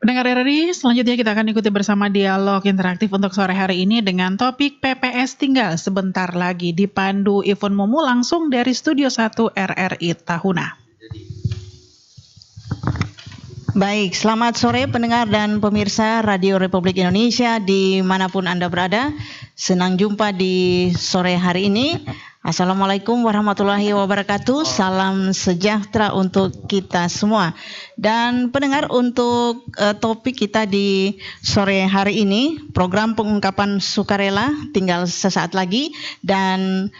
Pendengar RRI, selanjutnya kita akan ikuti bersama dialog interaktif untuk sore hari ini dengan topik PPS tinggal sebentar lagi, dipandu Ivon Momo langsung dari Studio 1 RRI Tahuna. Baik, selamat sore pendengar dan pemirsa Radio Republik Indonesia dimanapun Anda berada. Senang jumpa di sore hari ini. Assalamualaikum warahmatullahi wabarakatuh. Salam sejahtera untuk kita semua. Dan pendengar, untuk topik kita di sore hari ini, program pengungkapan sukarela tinggal sesaat lagi. Dan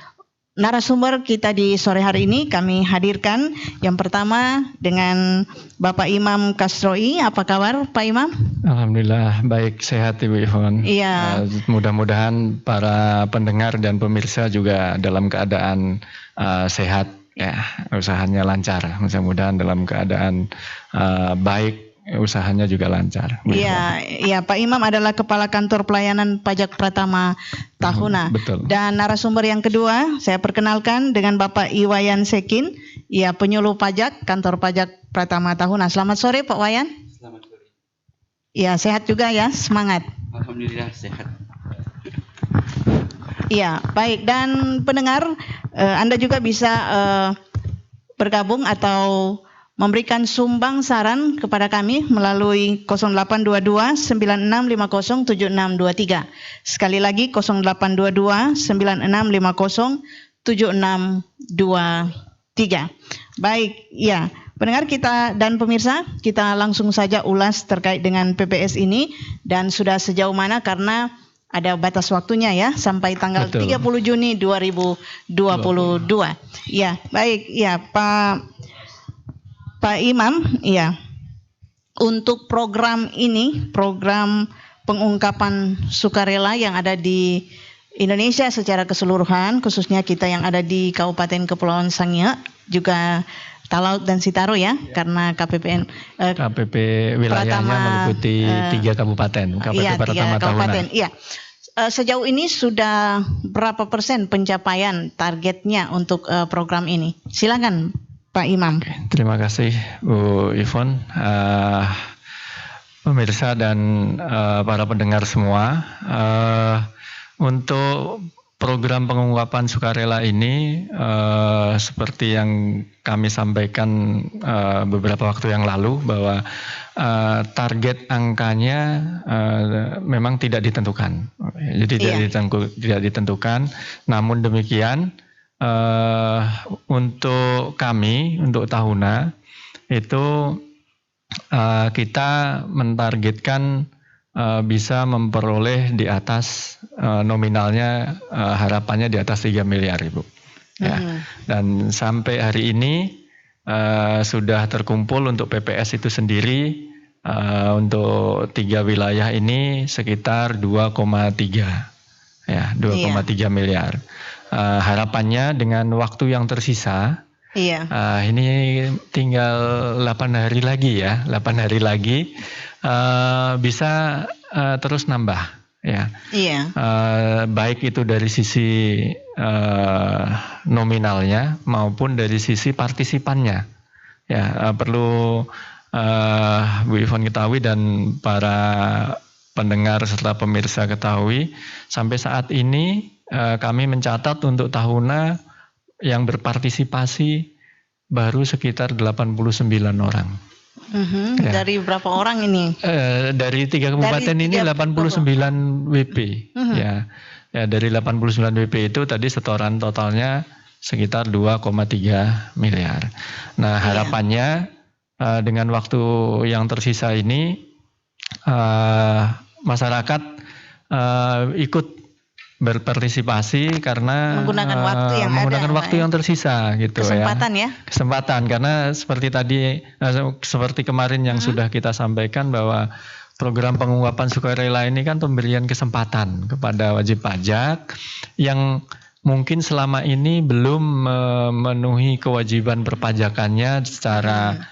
narasumber kita di sore hari ini kami hadirkan yang pertama dengan Bapak Imam Kasroi. Apa kabar Pak Imam? Alhamdulillah baik, sehat Ibu Ivon. Iya. Mudah-mudahan para pendengar dan pemirsa juga dalam keadaan sehat, ya, usahanya lancar. Mudah-mudahan dalam keadaan baik, usahanya juga lancar. Iya, Pak Imam adalah Kepala Kantor Pelayanan Pajak Pratama Tahuna. Betul. Dan narasumber yang kedua, saya perkenalkan dengan Bapak Iwayan Sekin, ya, penyuluh pajak Kantor Pajak Pratama Tahuna. Selamat sore Pak Wayan. Selamat sore. Iya, sehat juga ya, semangat. Alhamdulillah sehat. Iya, baik. Dan pendengar, Anda juga bisa bergabung atau memberikan sumbang saran kepada kami melalui 0822 9650 7623. Sekali lagi 0822 9650 7623. Baik, ya. Pendengar kita dan pemirsa, kita langsung saja ulas terkait dengan PPS ini dan sudah sejauh mana, karena ada batas waktunya ya, sampai tanggal 30 Juni 2022. Ya, baik, ya Pak Imam, ya, untuk program ini, program pengungkapan sukarela yang ada di Indonesia secara keseluruhan, khususnya kita yang ada di Kabupaten Kepulauan Sangihe, juga Talaut dan Sitaro ya, karena KPP wilayahnya meliputi 3 kabupaten, KPP Pratama Tahuna. Iya. Sejauh ini sudah berapa persen pencapaian targetnya untuk program ini? Silakan Pak Imam. Terima kasih Bu Ivon, pemirsa dan para pendengar semua. Untuk program pengungkapan sukarela ini, seperti yang kami sampaikan beberapa waktu yang lalu, bahwa target angkanya memang tidak ditentukan. Jadi tidak ditentukan. Namun demikian, untuk kami, untuk Tahuna itu kita mentargetkan bisa memperoleh di atas nominalnya, harapannya di atas 3 miliar Ibu. Ya. Dan sampai hari ini sudah terkumpul untuk PPS itu sendiri, untuk 3 wilayah ini sekitar 2,3 ya, 2,3 miliar. Harapannya dengan waktu yang tersisa, ini tinggal 8 hari lagi ya, 8 hari lagi bisa terus nambah ya. Baik itu dari sisi nominalnya maupun dari sisi partisipannya. Ya, perlu Bu Ivon ketahui dan para pendengar serta pemirsa ketahui, sampai saat ini kami mencatat untuk Tahuna yang berpartisipasi baru sekitar 89 orang. Ya. Dari berapa orang ini? Dari 3 kabupaten ini 89 WP. Ya, dari 89 WP itu tadi setoran totalnya sekitar 2,3 miliar. Nah, harapannya dengan waktu yang tersisa ini masyarakat ikut berpartisipasi karena menggunakan waktu yang tersisa gitu. Kesempatan karena seperti tadi, seperti kemarin yang sudah kita sampaikan, bahwa program pengungkapan sukarela ini kan pemberian kesempatan kepada wajib pajak yang mungkin selama ini belum memenuhi kewajiban perpajakannya secara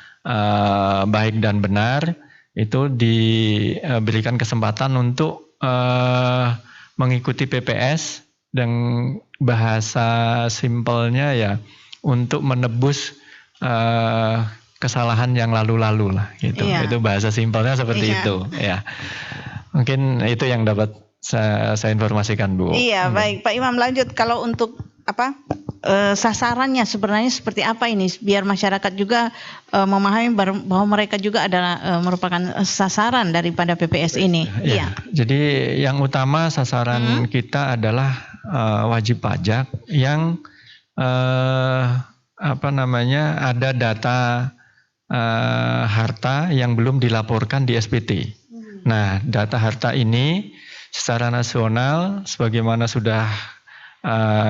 baik dan benar, itu diberikan kesempatan untuk mengikuti PPS, dan bahasa simpelnya ya untuk menebus kesalahan yang lalu-lalu lah gitu. Iya. Itu bahasa simpelnya seperti Iya. itu ya. Mungkin itu yang dapat saya informasikan, Bu. Iya, baik Pak Imam, lanjut. Kalau untuk sasarannya sebenarnya seperti apa ini, biar masyarakat juga memahami bahwa mereka juga adalah merupakan sasaran daripada PPS ini. Iya. Jadi yang utama sasaran kita adalah wajib pajak yang ada data harta yang belum dilaporkan di SPT. Nah, data harta ini secara nasional sebagaimana sudah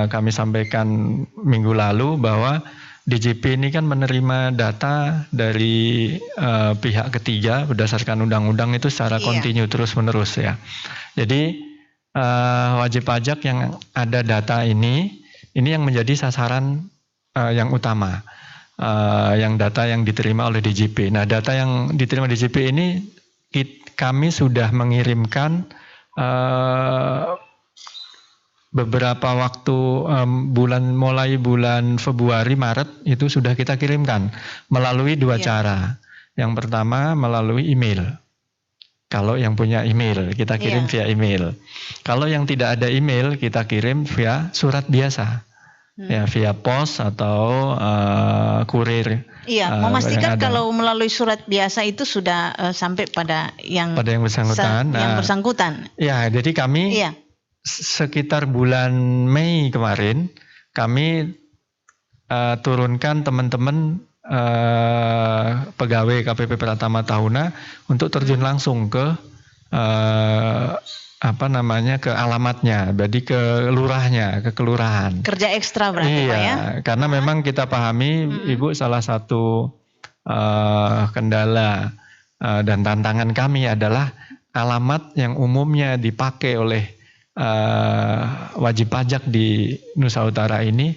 kami sampaikan minggu lalu bahwa DJP ini kan menerima data dari pihak ketiga berdasarkan undang-undang itu secara kontinu terus-menerus ya. Jadi wajib pajak yang ada data ini yang menjadi sasaran yang utama, yang data yang diterima oleh DJP. Nah, data yang diterima DJP ini kami sudah mengirimkan beberapa waktu mulai bulan Februari Maret itu sudah kita kirimkan melalui dua cara. Yang pertama melalui email. Kalau yang punya email kita kirim via email. Kalau yang tidak ada email kita kirim via surat biasa. Ya, via pos atau kurir. Iya, memastikan kalau melalui surat biasa itu sudah sampai pada yang bersangkutan. Yang bersangkutan. Ya, jadi kami sekitar bulan Mei kemarin kami turunkan teman-teman pegawai KPP Pratama Tahuna untuk terjun langsung ke ke alamatnya, jadi ke lurahnya, ke kelurahan. Kerja ekstra berarti Pak ya? Karena memang kita pahami Ibu salah satu kendala dan tantangan kami adalah alamat yang umumnya dipakai oleh wajib pajak di Nusa Utara ini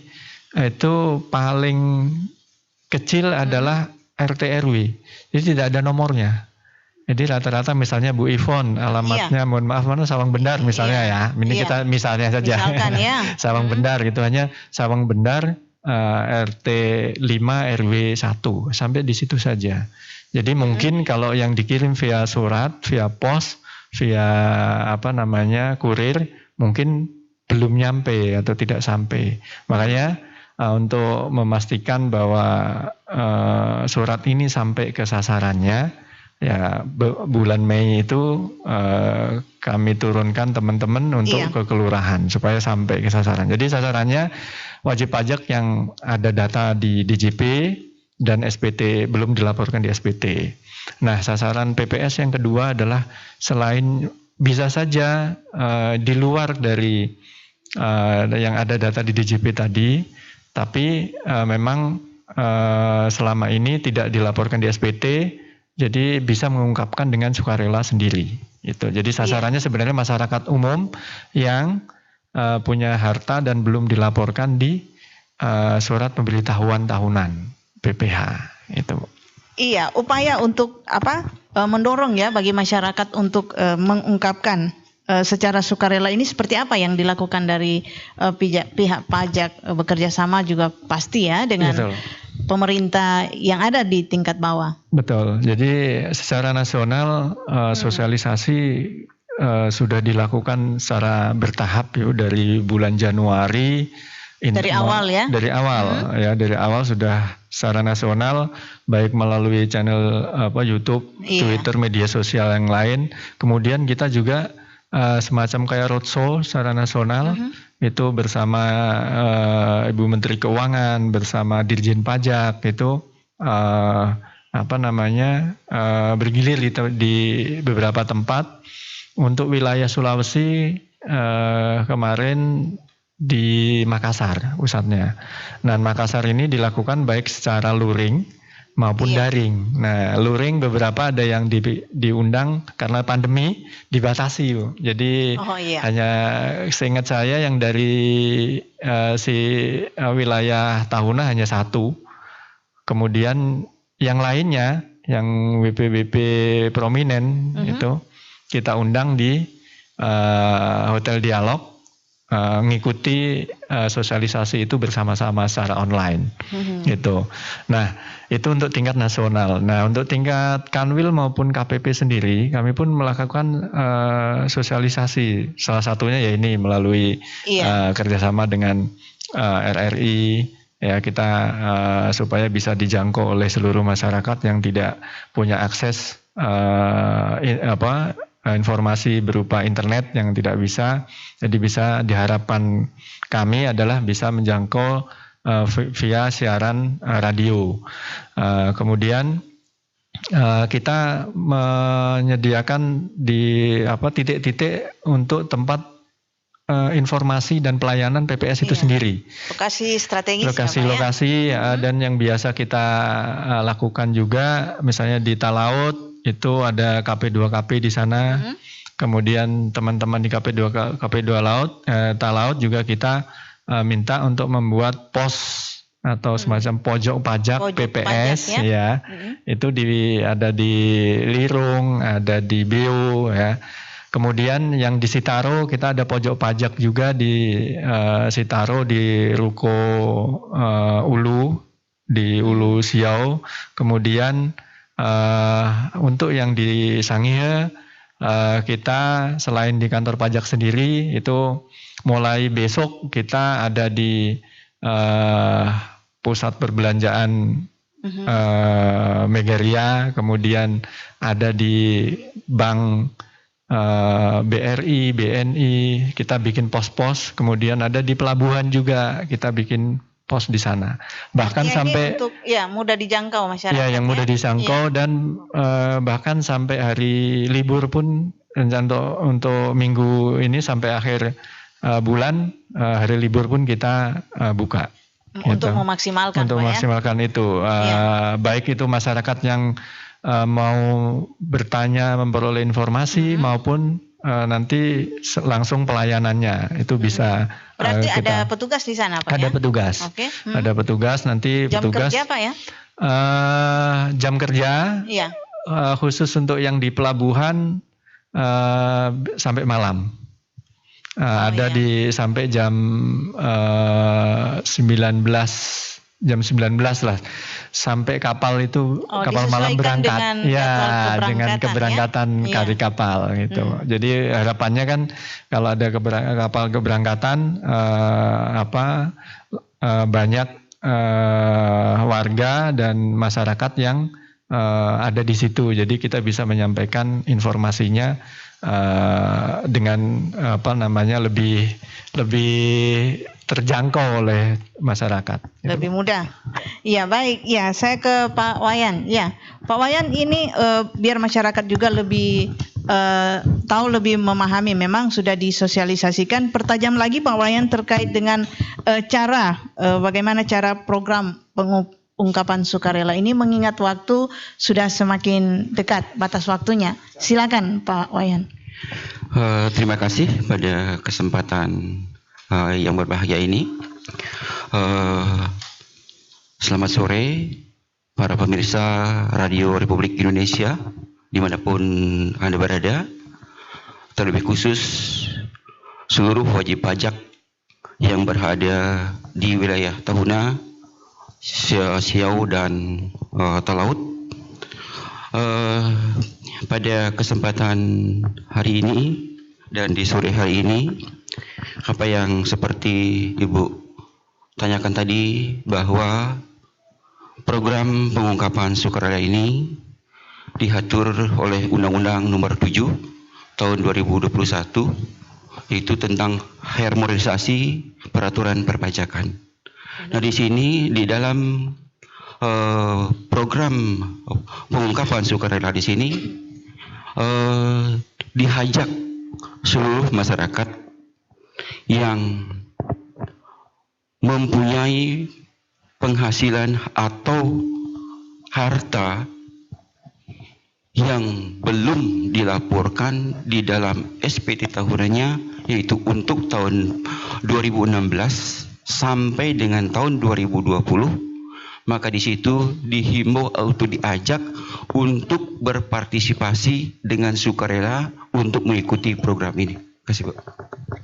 itu paling kecil adalah RT RW, jadi tidak ada nomornya. Jadi rata-rata misalnya Bu Ivon alamatnya mohon maaf mana Sawang Bendar misalnya ya. Ini kita misalnya saja. Misalkan ya. Sawang Bendar gitu hanya Sawang Bendar RT 5 RW 1 sampai di situ saja. Jadi mungkin kalau yang dikirim via surat, via pos, via kurir mungkin belum nyampe atau tidak sampai. Makanya untuk memastikan bahwa surat ini sampai ke sasarannya, ya bulan Mei itu kami turunkan teman-teman untuk ke kelurahan supaya sampai ke sasaran. Jadi sasarannya wajib pajak yang ada data di DJP dan SPT belum dilaporkan di SPT. Nah, sasaran PPS yang kedua adalah selain bisa saja di luar dari yang ada data di DJP tadi, tapi memang selama ini tidak dilaporkan di SPT, jadi bisa mengungkapkan dengan sukarela sendiri. Itu. Jadi sasarannya sebenarnya masyarakat umum yang punya harta dan belum dilaporkan di surat pemberitahuan tahunan PPH itu. Iya, upaya untuk mendorong ya bagi masyarakat untuk mengungkapkan secara sukarela ini seperti apa yang dilakukan dari pihak pajak bekerja sama juga pasti ya dengan pemerintah yang ada di tingkat bawah. Betul. Jadi secara nasional sosialisasi sudah dilakukan secara bertahap dari bulan Januari. Dari awal ya? Dari awal ya, dari awal sudah secara nasional baik melalui channel YouTube, Twitter, media sosial yang lain. Kemudian kita juga semacam kayak roadshow secara nasional itu bersama Ibu Menteri Keuangan, bersama Dirjen Pajak itu bergilir di beberapa tempat. Untuk wilayah Sulawesi kemarin di Makassar pusatnya. Nah, Makassar ini dilakukan baik secara luring maupun daring. Nah, luring beberapa ada yang diundang karena pandemi dibatasi, Bu. Jadi hanya seingat saya yang dari wilayah Tahuna hanya 1. Kemudian yang lainnya yang WP-WP prominent itu kita undang di Hotel Dialog mengikuti sosialisasi itu bersama-sama secara online gitu. Nah, itu untuk tingkat nasional. Nah, untuk tingkat Kanwil maupun KPP sendiri, kami pun melakukan sosialisasi. Salah satunya ya ini melalui kerjasama dengan RRI, ya kita supaya bisa dijangkau oleh seluruh masyarakat yang tidak punya akses informasi berupa internet yang tidak bisa. Jadi bisa diharapkan kami adalah bisa menjangkau via siaran radio. Kemudian kita menyediakan di titik-titik untuk tempat informasi dan pelayanan PPS itu sendiri. Lokasi strategis. Lokasi dan yang biasa kita lakukan juga misalnya di Talaut itu ada KP2KP di sana. Kemudian teman-teman di KP2 Talaut juga kita minta untuk membuat pos atau semacam pojok pajak PPS ya. Itu ada di Lirung, ada di Beu ya. Kemudian yang di Sitaro kita ada pojok pajak juga di Sitaro di Ruko Ulu di Ulu Siau. Kemudian untuk yang di Sangihe kita selain di kantor pajak sendiri itu mulai besok kita ada di pusat perbelanjaan Megaria, kemudian ada di bank BRI, BNI, kita bikin pos-pos, kemudian ada di pelabuhan juga kita bikin pos di sana. Bahkan sampai untuk mudah dijangkau masyarakat. Ya, yang mudah dijangkau dan bahkan sampai hari libur pun rencana untuk minggu ini sampai akhir bulan hari libur pun kita buka. Untuk memaksimalkan itu. Baik itu masyarakat yang mau bertanya, memperoleh informasi maupun nanti langsung pelayanannya itu bisa. Berarti ada petugas di sana, Pak? Ada petugas. Okay. Ada petugas nanti. Jam kerja, Pak ya? Jam kerja. Iya. Khusus untuk yang di pelabuhan sampai malam. Ada di sampai jam 19 lah sampai kapal itu kapal malam berangkat dengan keberangkatan kari kapal gitu. Jadi harapannya kan kalau ada kapal keberangkatan banyak warga dan masyarakat yang ada di situ. Jadi kita bisa menyampaikan informasinya dengan lebih terjangkau oleh masyarakat. Lebih mudah. Iya, baik. Ya, saya ke Pak Wayan. Ya, Pak Wayan ini biar masyarakat juga lebih tahu, lebih memahami. Memang sudah disosialisasikan. Pertajam lagi Pak Wayan terkait dengan bagaimana cara program pengungkapan sukarela ini, mengingat waktu sudah semakin dekat batas waktunya. Silakan Pak Wayan. Terima kasih pada kesempatan yang berbahagia ini. Selamat sore para pemirsa Radio Republik Indonesia dimanapun Anda berada, terlebih khusus seluruh wajib pajak yang berada di wilayah Tahuna, Siau dan Talaut. Pada kesempatan hari ini dan di sore hari ini, apa yang seperti Ibu tanyakan tadi, bahwa program pengungkapan sukarela ini diatur oleh Undang-Undang Nomor 7 Tahun 2021, yaitu tentang harmonisasi peraturan perpajakan. Nah, di sini di dalam program pengungkapan sukarela di sini diajak seluruh masyarakat yang mempunyai penghasilan atau harta yang belum dilaporkan di dalam SPT tahunannya, yaitu untuk tahun 2016 sampai dengan tahun 2020, maka di situ dihimbau atau diajak untuk berpartisipasi dengan sukarela untuk mengikuti program ini. Terima kasih, Pak.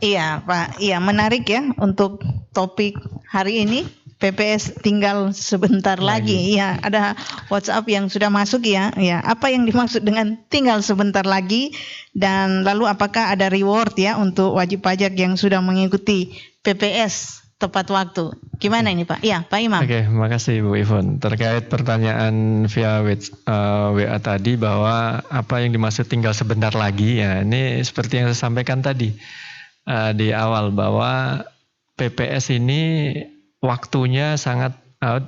Iya Pak, iya menarik ya untuk topik hari ini. PPS tinggal sebentar lagi. Iya, ada WhatsApp yang sudah masuk ya. Ya, apa yang dimaksud dengan tinggal sebentar lagi, dan lalu apakah ada reward ya untuk wajib pajak yang sudah mengikuti PPS tepat waktu? Gimana ini Pak? Iya, Pak Imam. Oke, makasih Bu Ivon. Terkait pertanyaan via WA tadi bahwa apa yang dimaksud tinggal sebentar lagi, ya ini seperti yang saya sampaikan tadi di awal bahwa PPS ini waktunya sangat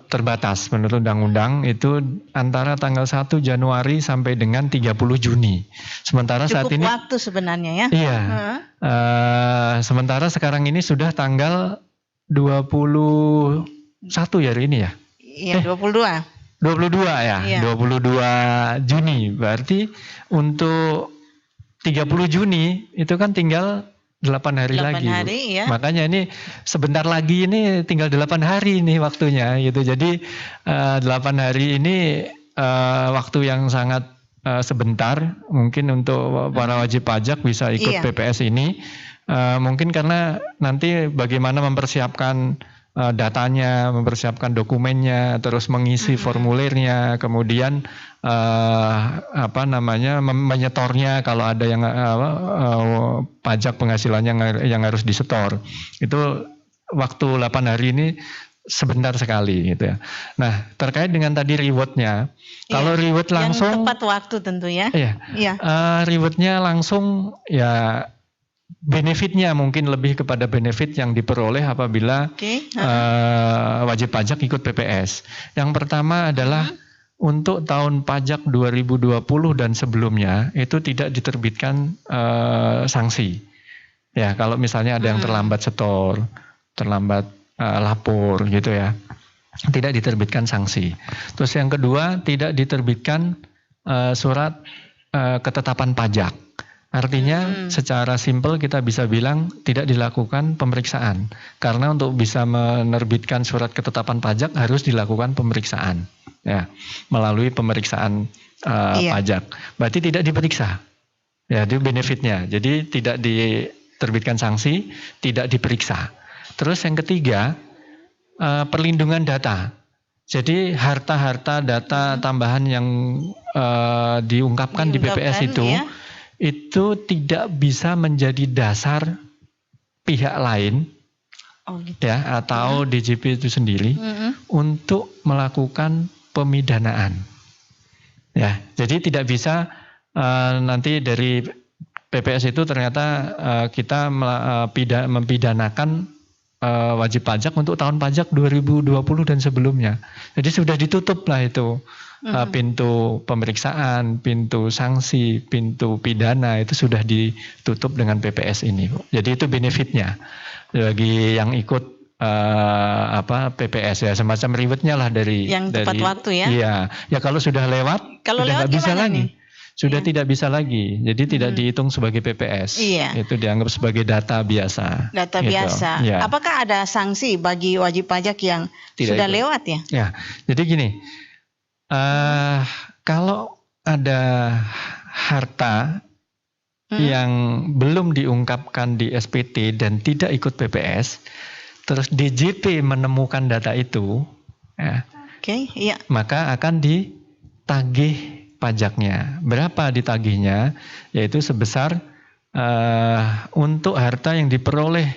terbatas menurut undang-undang, itu antara tanggal 1 Januari sampai dengan 30 Juni. Sementara Cukup saat ini waktu sebenarnya ya. Iya. Sementara sekarang ini sudah tanggal 21 ya hari ini ya? Iya, 22. 22 ya, Iya. 22 Juni. Berarti untuk 30 Juni itu kan tinggal 8 hari 8 lagi. hari, ya. Makanya ini sebentar lagi ini tinggal 8 hari nih waktunya gitu. Jadi 8 hari ini waktu yang sangat sebentar mungkin untuk para wajib pajak bisa ikut Iya. PPS ini. Mungkin karena nanti bagaimana mempersiapkan datanya, mempersiapkan dokumennya, terus mengisi formulirnya, kemudian menyetornya kalau ada yang pajak penghasilannya yang harus disetor. Itu waktu 8 hari ini sebentar sekali gitu ya. Nah, terkait dengan tadi rewardnya, kalau reward langsung yang tepat waktu tentu ya. Iya. Iya. Rewardnya langsung ya, benefitnya mungkin lebih kepada benefit yang diperoleh apabila wajib pajak ikut PPS. Yang pertama adalah untuk tahun pajak 2020 dan sebelumnya itu tidak diterbitkan sanksi. Ya, kalau misalnya ada yang terlambat setor, terlambat lapor gitu ya, tidak diterbitkan sanksi. Terus yang kedua, tidak diterbitkan surat ketetapan pajak. Artinya secara simpel kita bisa bilang tidak dilakukan pemeriksaan. Karena untuk bisa menerbitkan surat ketetapan pajak harus dilakukan pemeriksaan. Ya, melalui pemeriksaan pajak. Berarti tidak diperiksa. Ya, itu benefitnya. Jadi tidak diterbitkan sanksi, tidak diperiksa. Terus yang ketiga, perlindungan data. Jadi harta-harta data tambahan yang diungkapkan di PPS itu tidak bisa menjadi dasar pihak lain ya atau DJP itu sendiri untuk melakukan pemidanaan. Ya, jadi tidak bisa nanti dari PPS itu ternyata kita mempidanakan wajib pajak untuk tahun pajak 2020 dan sebelumnya. Jadi sudah ditutup lah itu. Pintu pemeriksaan, pintu sanksi, pintu pidana itu sudah ditutup dengan PPS ini. Jadi itu benefitnya bagi yang ikut PPS ya, semacam rewardnya lah dari tepat waktu ya. Iya, ya kalau sudah lewat, sudah nggak bisa lagi. Sudah tidak bisa lagi, jadi tidak dihitung sebagai PPS. Iya. Itu dianggap sebagai data biasa. Data gitu. biasa. Ya. Apakah ada sanksi bagi wajib pajak yang tidak sudah ikut. lewat ya? Ya, jadi gini. Kalau ada harta yang belum diungkapkan di SPT dan tidak ikut PPS, terus DJP menemukan data itu, ya, maka akan ditagih pajaknya. Berapa ditagihnya? Yaitu sebesar untuk harta yang diperoleh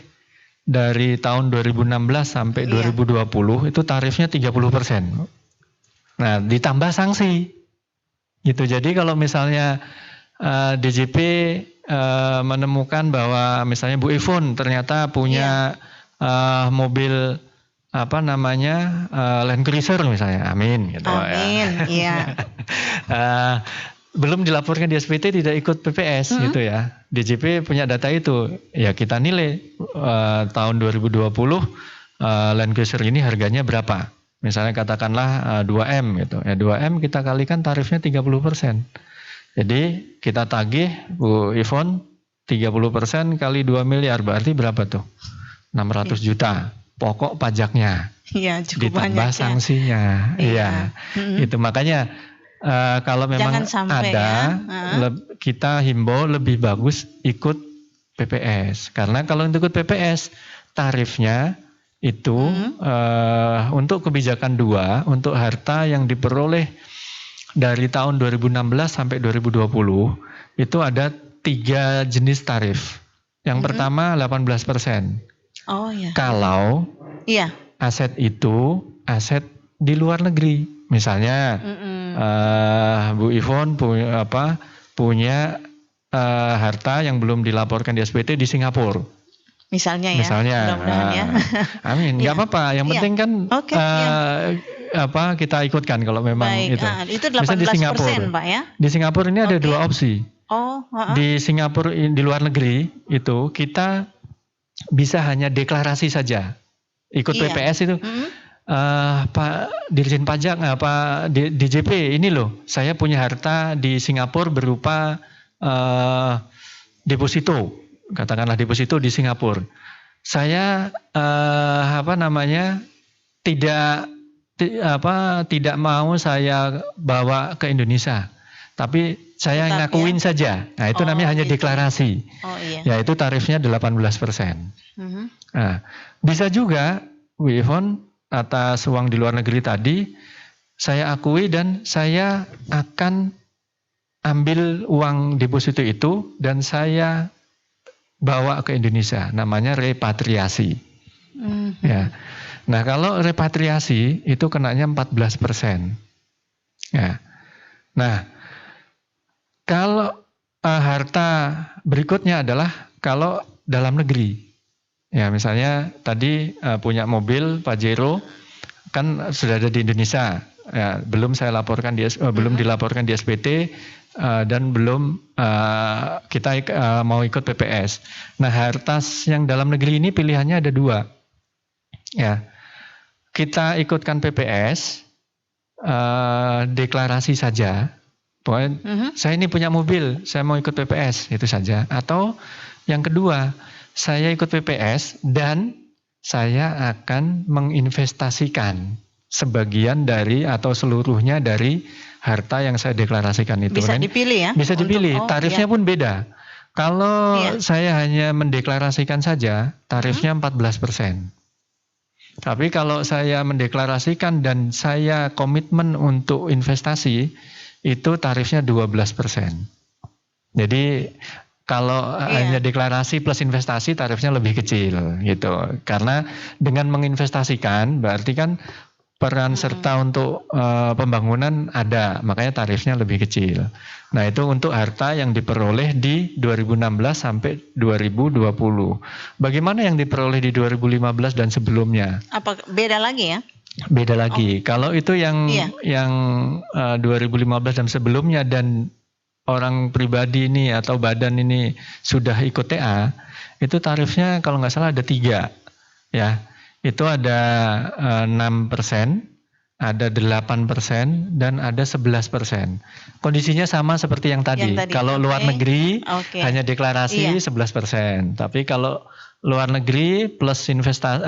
dari tahun 2016 sampai 2020 itu tarifnya 30%. Nah, ditambah sanksi, gitu. Jadi kalau misalnya DJP menemukan bahwa misalnya Bu Ivon ternyata punya mobil Land Cruiser misalnya, amin, gitu. Amin, iya. Belum dilaporkan di SPT, tidak ikut PPS, gitu ya. DJP punya data itu, ya kita nilai tahun 2020 Land Cruiser ini harganya berapa. Misalnya katakanlah 2M gitu. Ya 2M kita kalikan tarifnya 30%. Jadi kita tagih Bu Ivon 30% kali 2 miliar berarti berapa tuh? 600 juta pokok pajaknya. Iya, cukup ditambah banyak sanksinya. Iya. Itu makanya kalau memang ada kita himbau lebih bagus ikut PPS. Karena kalau untuk ikut PPS tarifnya itu untuk kebijakan 2 untuk harta yang diperoleh dari tahun 2016 sampai 2020 itu ada 3 jenis tarif. Yang pertama 18%. Oh ya. Kalau aset itu aset di luar negeri, misalnya Bu Ivon punya harta yang belum dilaporkan di SPT di Singapura. Misalnya ya. Mudah-mudahan ya. Amin. Nggak apa-apa. Yang penting kan kita ikutkan kalau memang itu. Itu 18% di Singapura, Pak ya. Di Singapura ini ada 2 opsi. Di Singapura di luar negeri itu kita bisa hanya deklarasi saja. Ikut PPS itu. Pak Dirjen Pajak, Pak DJP, ini loh, saya punya harta di Singapura berupa deposito. Katakanlah deposito di Singapura. Saya tidak mau saya bawa ke Indonesia, tapi saya ngakuin saja. Nah, itu namanya hanya deklarasi. Yaitu tarifnya 18%. Nah, bisa juga Bu Ivon atas uang di luar negeri tadi saya akui dan saya akan ambil uang deposito itu dan saya bawa ke Indonesia, namanya repatriasi. Ya. Nah, kalau repatriasi itu kenanya 14%. Ya. Nah, kalau harta berikutnya adalah kalau dalam negeri. Ya, misalnya tadi punya mobil Pajero kan sudah ada di Indonesia. Ya, belum saya laporkan belum dilaporkan di SPT. Dan belum kita mau ikut PPS. Nah, harta yang dalam negeri ini pilihannya ada 2. Ya, kita ikutkan PPS, deklarasi saja. Pokoknya saya ini punya mobil, saya mau ikut PPS, itu saja. Atau yang kedua, saya ikut PPS dan saya akan menginvestasikan sebagian dari atau seluruhnya dari harta yang saya deklarasikan itu. Bisa dipilih ya? Bisa dipilih, tarifnya pun beda. Kalau saya hanya mendeklarasikan saja, tarifnya 14%. Tapi kalau saya mendeklarasikan dan saya komitmen untuk investasi, itu tarifnya 12%. Jadi kalau hanya deklarasi plus investasi tarifnya lebih kecil gitu. Karena dengan menginvestasikan berarti kan peran serta untuk pembangunan ada, makanya tarifnya lebih kecil. Nah, itu untuk harta yang diperoleh di 2016 sampai 2020. Bagaimana yang diperoleh di 2015 dan sebelumnya? Apa beda lagi ya? Beda lagi. Kalau itu yang 2015 dan sebelumnya dan orang pribadi ini atau badan ini sudah ikut TA, itu tarifnya kalau nggak salah ada 3, ya. Itu ada 6%, ada 8%, dan ada 11%. Kondisinya sama seperti yang tadi. Kalau luar negeri hanya deklarasi 11%. Tapi kalau luar negeri plus investasi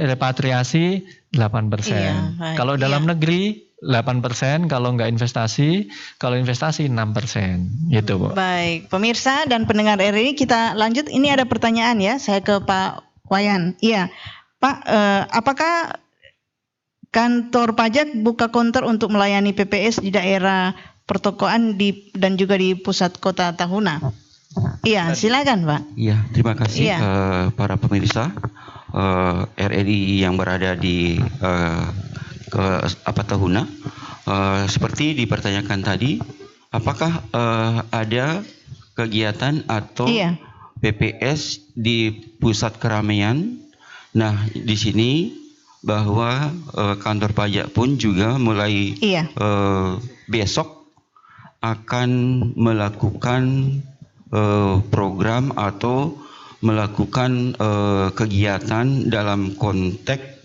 repatriasi 8%. Kalau dalam negeri 8%, kalau nggak investasi, kalau investasi 6%. Gitu, Bu. Baik, pemirsa dan pendengar RRI, kita lanjut. Ini ada pertanyaan ya, saya ke Pak Wayan. Iya, Pak, apakah kantor pajak buka counter untuk melayani PPS di daerah pertokoan dan juga di pusat kota Tahuna? Iya, silakan Pak. Iya, terima kasih para pemirsa RRI yang berada di Tahuna. Seperti dipertanyakan tadi, apakah ada kegiatan atau PPS di pusat keramaian? Nah, di sini bahwa kantor pajak pun juga mulai besok akan melakukan program atau melakukan kegiatan dalam konteks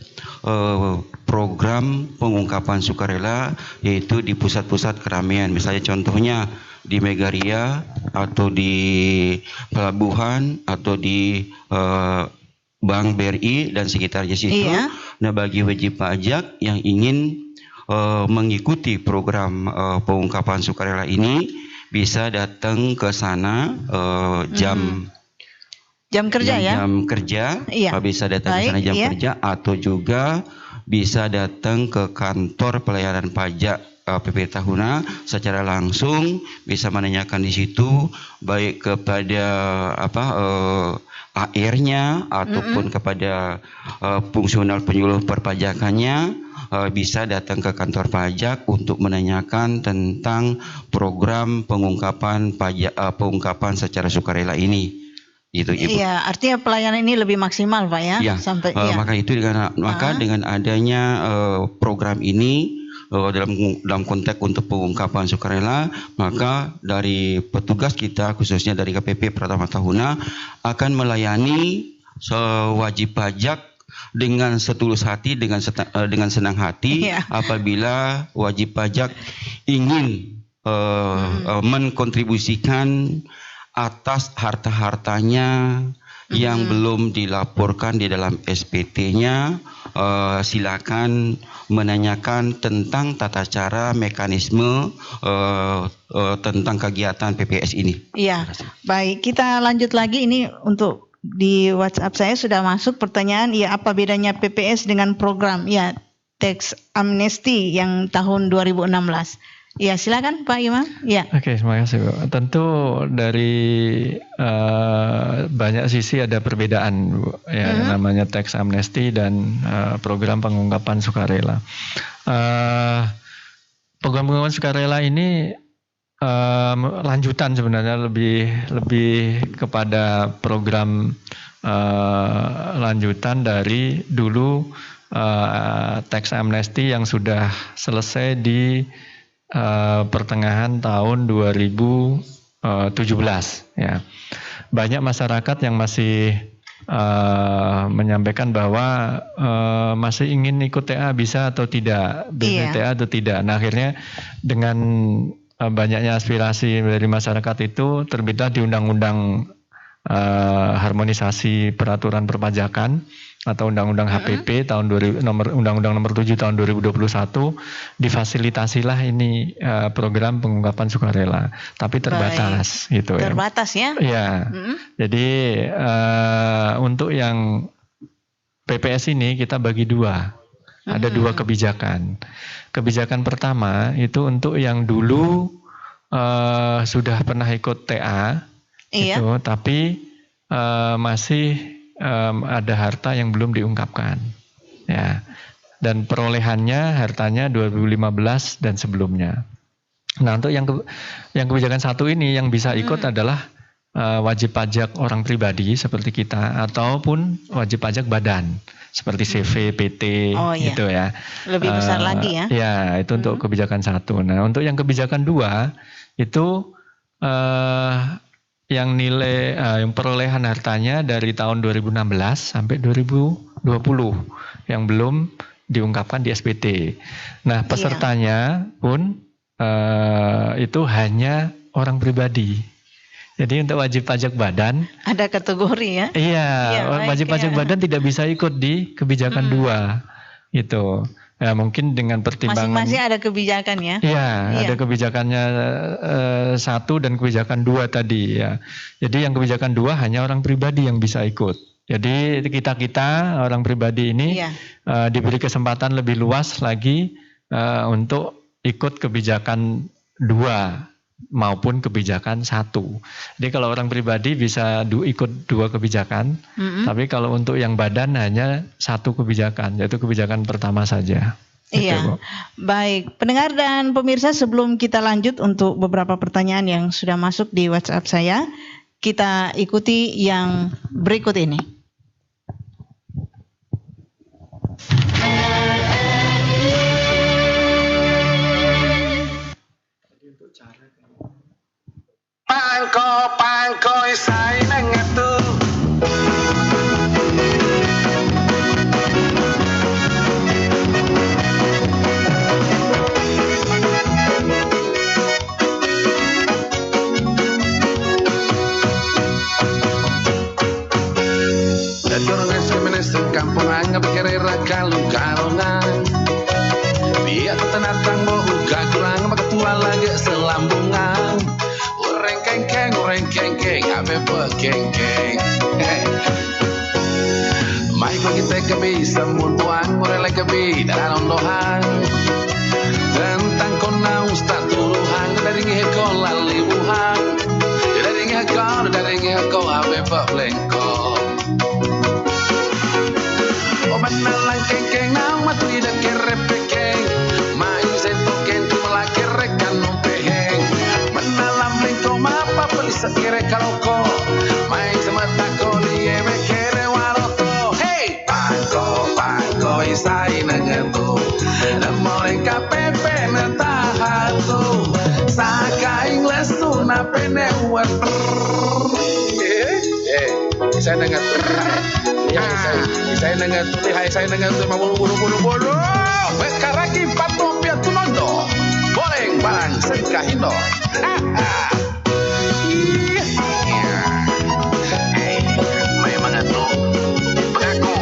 program pengungkapan sukarela, yaitu di pusat-pusat keramaian. Misalnya contohnya di Megaria atau di pelabuhan atau di Bank BRI dan sekitarnya situ. Nah, bagi wajib pajak yang ingin mengikuti program pengungkapan sukarela ini bisa datang ke sana jam Jam kerja ya? Jam kerja, bisa datang ke sana jam kerja, atau juga bisa datang ke kantor pelayanan pajak PP Tahuna secara langsung, bisa menanyakan di situ baik kepada AR-nya ataupun kepada fungsional penyuluh perpajakannya, bisa datang ke kantor pajak untuk menanyakan tentang program pengungkapan pajak, pengungkapan secara sukarela ini. Gitu, Ibu. Iya, artinya pelayanan ini lebih maksimal, Pak ya. Sampai maka itu dengan adanya program ini dalam konteks untuk pengungkapan sukarela, maka dari petugas kita khususnya dari KPP Pratama Tahuna akan melayani wajib pajak dengan setulus hati, dengan senang hati apabila wajib pajak ingin menkontribusikan atas harta-hartanya yang belum dilaporkan di dalam SPT-nya. Silakan menanyakan tentang tata cara mekanisme tentang kegiatan PPS ini. Iya, baik, kita lanjut lagi. Ini untuk di WhatsApp saya sudah masuk pertanyaan, apa bedanya PPS dengan program tax amnesty yang tahun 2016? Ya, silakan Pak Imam. Ya. Oke, terima kasih Bu. Tentu dari banyak sisi ada perbedaan Bu. Ya, namanya tax amnesty dan program pengungkapan sukarela. Program pengungkapan sukarela ini lanjutan sebenarnya, lebih kepada program lanjutan dari dulu tax amnesty yang sudah selesai di pertengahan tahun 2017 ya. Banyak masyarakat yang masih menyampaikan bahwa masih ingin ikut TA bisa atau tidak, TA atau tidak. Nah, akhirnya dengan banyaknya aspirasi dari masyarakat itu terbitlah di Undang-Undang Harmonisasi Peraturan Perpajakan atau Undang-Undang HPP Undang-Undang nomor 7 tahun 2021, difasilitasilah ini program pengungkapan sukarela, tapi terbatas. Gitu terbatas ya. Ya. Jadi untuk yang PPS ini kita bagi dua. Ada dua kebijakan. Kebijakan pertama itu untuk yang dulu sudah pernah ikut TA, gitu, tapi masih ada harta yang belum diungkapkan, ya, dan perolehannya hartanya 2015 dan sebelumnya. Nah, untuk yang kebijakan satu ini yang bisa ikut adalah wajib pajak orang pribadi seperti kita ataupun wajib pajak badan seperti CV, PT, gitu ya. Lebih besar lagi ya? Ya, itu untuk kebijakan satu. Nah, untuk yang kebijakan dua itu yang nilai yang perolehan hartanya dari tahun 2016 sampai 2020 yang belum diungkapkan di SPT. Nah, pesertanya pun itu hanya orang pribadi. Jadi untuk wajib pajak badan ada kategori ya? Iya, wajib pajak badan tidak bisa ikut di kebijakan dua, gitu. Ya, mungkin dengan pertimbangan masing-masing ada kebijakan ya. Iya, ada kebijakannya satu dan kebijakan dua tadi ya. Jadi yang kebijakan dua hanya orang pribadi yang bisa ikut. Jadi kita orang pribadi ini diberi kesempatan lebih luas lagi untuk ikut kebijakan dua maupun kebijakan satu. Jadi kalau orang pribadi bisa ikut dua kebijakan, tapi kalau untuk yang badan hanya satu kebijakan, yaitu kebijakan pertama saja. Iya, baik. Pendengar dan pemirsa, sebelum kita lanjut untuk beberapa pertanyaan yang sudah masuk di WhatsApp saya, kita ikuti yang berikut ini. Pangko isai nengetu. Dadi orang SMS kampung anggap kere kalung-kalungan. Biar tenatang mau uga kurang ketua lagi selambungan. Ureng kengkeng ureng orang keng-keng, abe keng-keng. Mai ko kita kebi samun tuang morele kebi dalam dohan. Tentang kona ustad turuhan dari ngeko lalibuhan. Dari ngeko abe plengko. O banalang keng-keng nang matu ida kerepekeng. Mai sento kentu malakerekan numpeheng. Banalang plengko mapa pelisa kere kaloko. Mai semata ko liebe kere isai nangetu namore KPP natahatu sakaing lesu napene uat isai nangetu ya isai nangetu hai isai nangetu mabulu bekaraki pato piatu nondo boleng barang sekahindo memang atu mengaku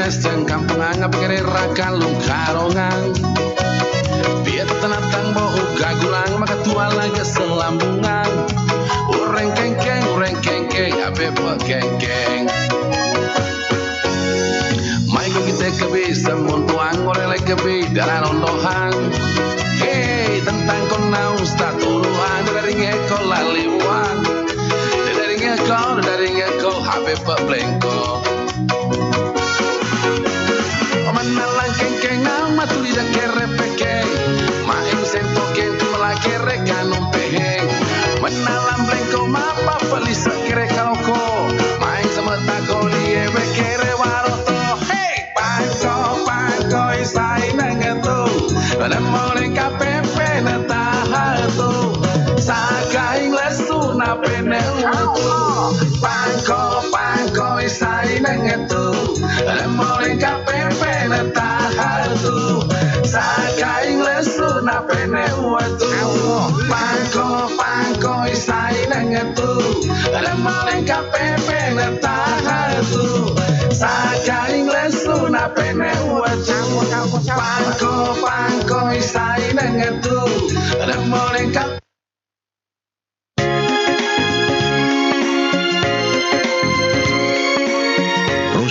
Yang kampung anggap kere rakalung karongan biar tenatang bau gagulang maka tua lagi selambungan ureng kengkeng abe buat kengkeng mai ko kita kebisa muntuang orele kebi dalam ondohan hey tentang kona ustad turuhan dari ngeko laliwan dari ngeko abe buat plengko nalang keng-keng nang matu ida kerepekeng maing sento kentu melakere kanum peheng menalam blengko mapa pelisa kere kaloko maing semeta kolie bekere waroto hey pangko isai nangetu namore KPP natahatu sakaing lesu napene utu pangko isai nangetu namore KPP natahatu sakaing lesu napene uatu pangko isai nangetu namore KPP natahatu sakaing lesu napene uatu pangko isai nangetu namore KPP